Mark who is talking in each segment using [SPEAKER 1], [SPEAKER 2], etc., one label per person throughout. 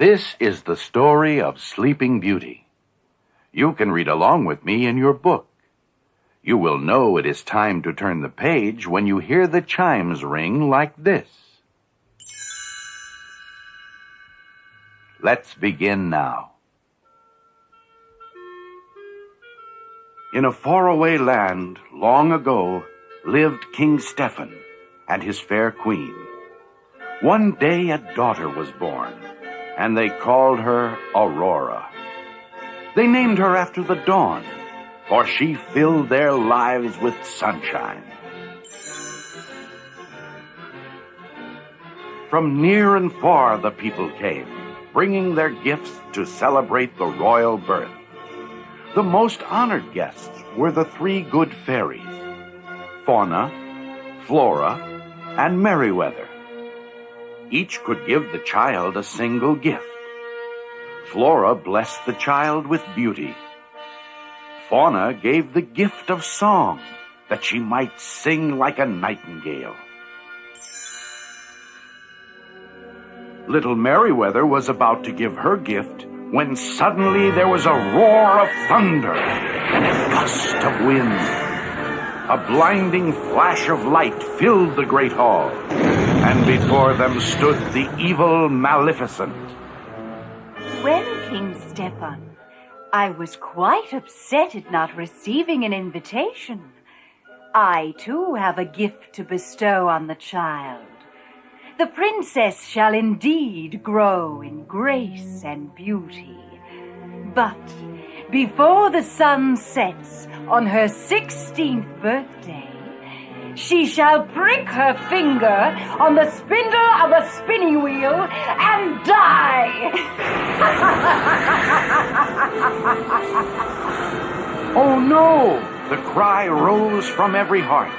[SPEAKER 1] This is the story of Sleeping Beauty. You can read along with me in your book. You will know it is time to turn the page when you hear the chimes ring like this. Let's begin now. In a faraway land, long ago, lived King Stephen and his fair queen. One day a daughter was born, and they called her Aurora. They named her after the dawn, for she filled their lives with sunshine. From near and far the people came, bringing their gifts to celebrate the royal birth. The most honored guests were the three good fairies, Fauna, Flora, and Merryweather. Each could give the child a single gift. Flora blessed the child with beauty. Fauna gave the gift of song, that she might sing like a nightingale. Little Merryweather was about to give her gift when suddenly there was a roar of thunder and a gust of wind. A blinding flash of light filled the great hall, and before them stood the evil Maleficent.
[SPEAKER 2] Well, King Stephen, I was quite upset at not receiving an invitation. I, too, have a gift to bestow on the child. The princess shall indeed grow in grace and beauty. But before the sun sets on her 16th birthday, she shall prick her finger on the spindle of a spinning wheel and die.
[SPEAKER 1] Oh no! The cry rose from every heart.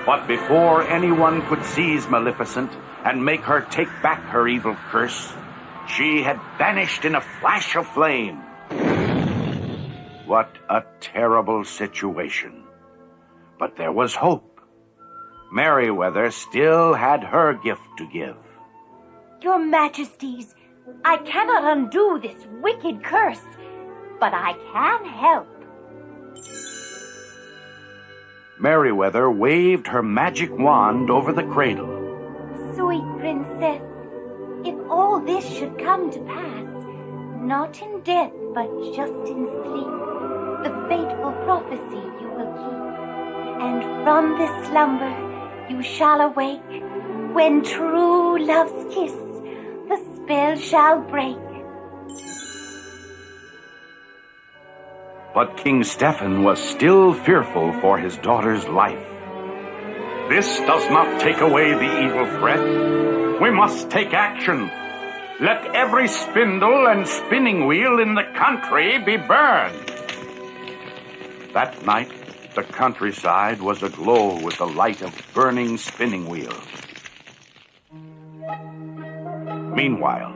[SPEAKER 1] But before anyone could seize Maleficent and make her take back her evil curse, she had vanished in a flash of flame. What a terrible situation. But there was hope. Merryweather still had her gift to give.
[SPEAKER 3] Your Majesties, I cannot undo this wicked curse, but I can help.
[SPEAKER 1] Merryweather waved her magic wand over the cradle.
[SPEAKER 3] Sweet princess, if all this should come to pass, not in death, but just in sleep, the fateful prophecy you will keep. And from this slumber you shall awake, when true love's kiss the spell shall break.
[SPEAKER 1] But King Stephen was still fearful for his daughter's life. This does not take away the evil threat. We must take action. Let every spindle and spinning wheel in the country be burned. That night, the countryside was aglow with the light of burning spinning wheels. Meanwhile,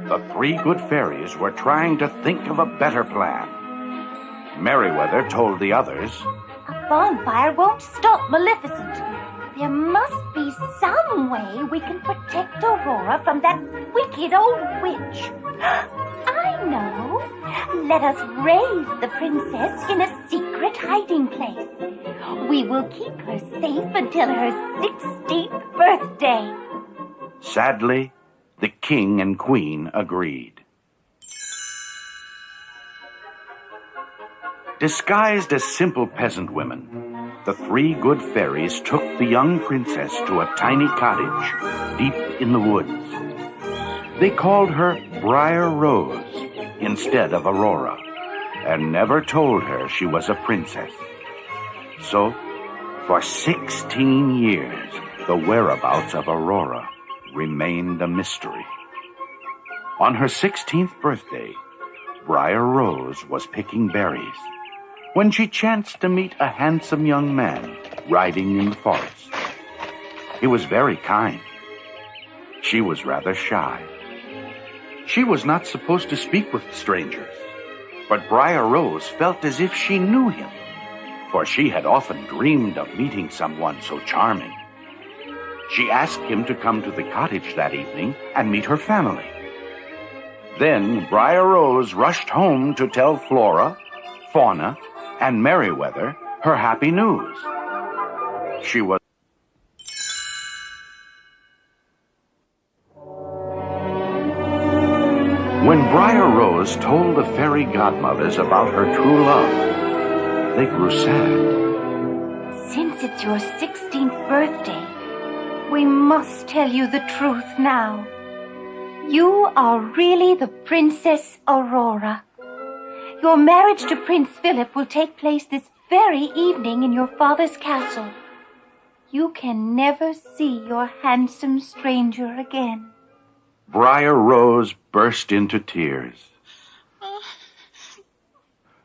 [SPEAKER 1] the three good fairies were trying to think of a better plan. Merryweather told the others,
[SPEAKER 3] A bonfire won't stop Maleficent. There must be some way we can protect Aurora from that wicked old witch. I know. Let us raise the princess in a secret hiding place. We will keep her safe until her 16th birthday.
[SPEAKER 1] Sadly, the king and queen agreed. Disguised as simple peasant women, the three good fairies took the young princess to a tiny cottage deep in the woods. They called her Briar Rose instead of Aurora, and never told her she was a princess. So, for 16 years, the whereabouts of Aurora remained a mystery. On her 16th birthday, Briar Rose was picking berries when she chanced to meet a handsome young man riding in the forest. He was very kind. She was rather shy. She was not supposed to speak with strangers, but Briar Rose felt as if she knew him, for she had often dreamed of meeting someone so charming. She asked him to come to the cottage that evening and meet her family. Then Briar Rose rushed home to tell Flora, Fauna, and Merryweather her happy news. She was When Briar Rose told the fairy godmothers about her true love, they grew sad.
[SPEAKER 3] Since it's your 16th birthday, we must tell you the truth now. You are really the Princess Aurora. Your marriage to Prince Philip will take place this very evening in your father's castle. You can never see your handsome stranger again.
[SPEAKER 1] Briar Rose burst into tears.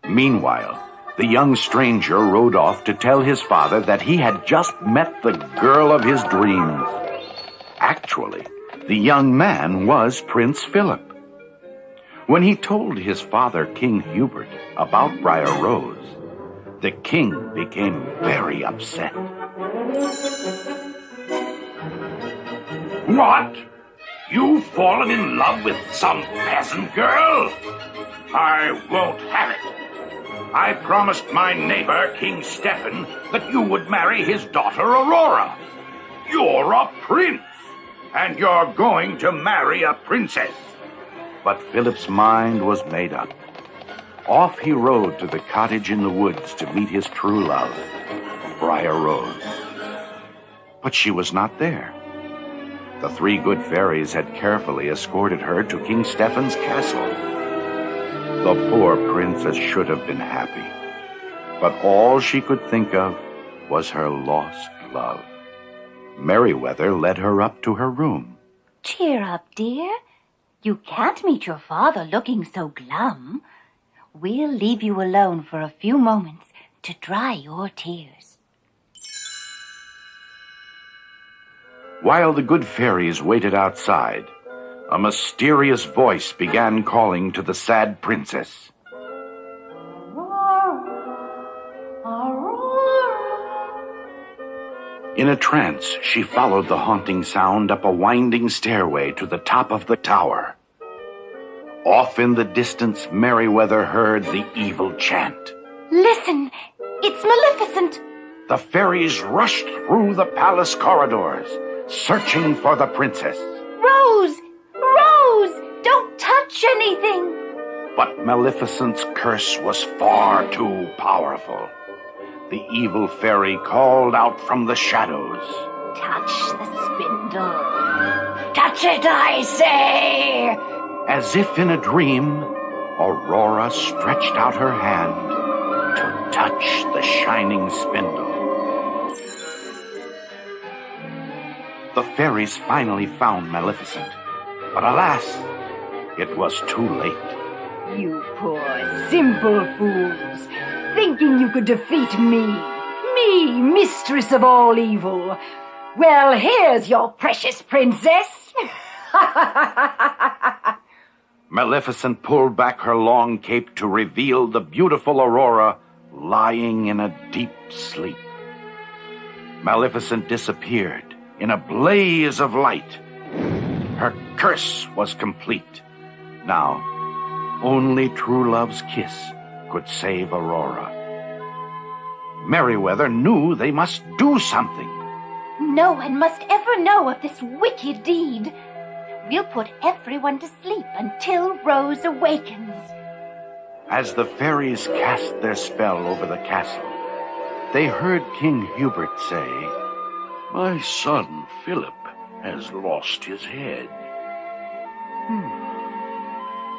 [SPEAKER 1] Meanwhile, the young stranger rode off to tell his father that he had just met the girl of his dreams. Actually, the young man was Prince Philip. When he told his father, King Hubert, about Briar Rose, the king became very upset.
[SPEAKER 4] What? You've fallen in love with some peasant girl? I won't have it. I promised my neighbor, King Stephen, that you would marry his daughter, Aurora. You're a prince, and you're going to marry a princess.
[SPEAKER 1] But Philip's mind was made up. Off he rode to the cottage in the woods to meet his true love, Briar Rose. But she was not there. The three good fairies had carefully escorted her to King Stephen's castle. The poor princess should have been happy, but all she could think of was her lost love. Merryweather led her up to her room.
[SPEAKER 3] Cheer up, dear. You can't meet your father looking so glum. We'll leave you alone for a few moments to dry your tears.
[SPEAKER 1] While the good fairies waited outside, a mysterious voice began calling to the sad princess. In a trance, she followed the haunting sound up a winding stairway to the top of the tower. Off in the distance, Merryweather heard the evil chant.
[SPEAKER 3] Listen, it's Maleficent.
[SPEAKER 1] The fairies rushed through the palace corridors, searching for the princess.
[SPEAKER 3] Rose! Rose! Don't touch anything!
[SPEAKER 1] But Maleficent's curse was far too powerful. The evil fairy called out from the shadows.
[SPEAKER 3] Touch the spindle. Touch it, I say!
[SPEAKER 1] As if in a dream, Aurora stretched out her hand to touch the shining spindle. The fairies finally found Maleficent, but alas, it was too late.
[SPEAKER 2] You poor, simple fools, thinking you could defeat me, mistress of all evil. Well, here's your precious princess.
[SPEAKER 1] Maleficent pulled back her long cape to reveal the beautiful Aurora lying in a deep sleep. Maleficent disappeared in a blaze of light. Her curse was complete. Now, only true love's kiss could save Aurora. Merryweather knew they must do something.
[SPEAKER 3] No one must ever know of this wicked deed. We'll put everyone to sleep until Rose awakens.
[SPEAKER 1] As the fairies cast their spell over the castle, they heard King Hubert say,
[SPEAKER 4] My son, Philip, has lost his head.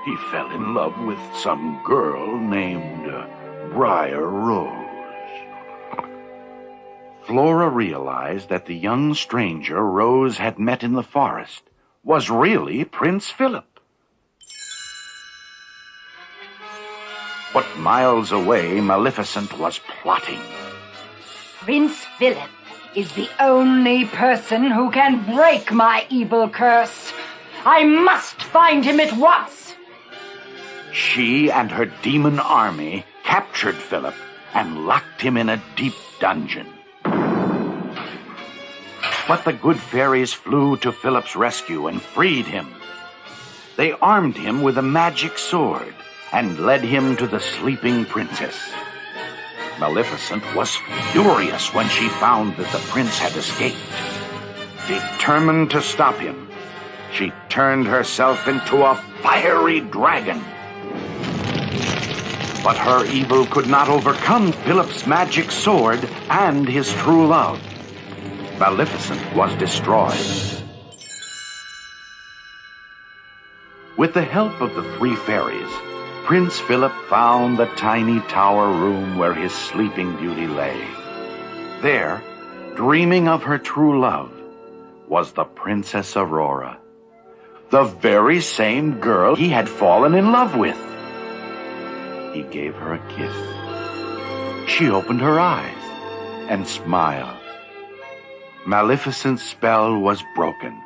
[SPEAKER 4] He fell in love with some girl named Briar Rose.
[SPEAKER 1] Flora realized that the young stranger Rose had met in the forest was really Prince Philip. But miles away, Maleficent was plotting.
[SPEAKER 2] Prince Philip is the only person who can break my evil curse. I must find him at once.
[SPEAKER 1] She and her demon army captured Philip and locked him in a deep dungeon. But the good fairies flew to Philip's rescue and freed him. They armed him with a magic sword and led him to the sleeping princess. Maleficent was furious when she found that the prince had escaped. Determined to stop him, she turned herself into a fiery dragon. But her evil could not overcome Philip's magic sword and his true love. Maleficent was destroyed. With the help of the three fairies, Prince Philip found the tiny tower room where his sleeping beauty lay. There, dreaming of her true love, was the Princess Aurora, the very same girl he had fallen in love with. He gave her a kiss. She opened her eyes and smiled. Maleficent's spell was broken.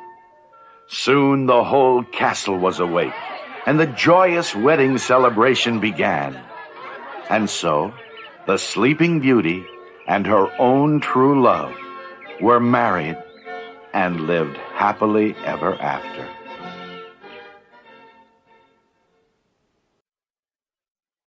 [SPEAKER 1] Soon the whole castle was awake, and the joyous wedding celebration began. And so, the Sleeping Beauty and her own true love were married and lived happily ever after.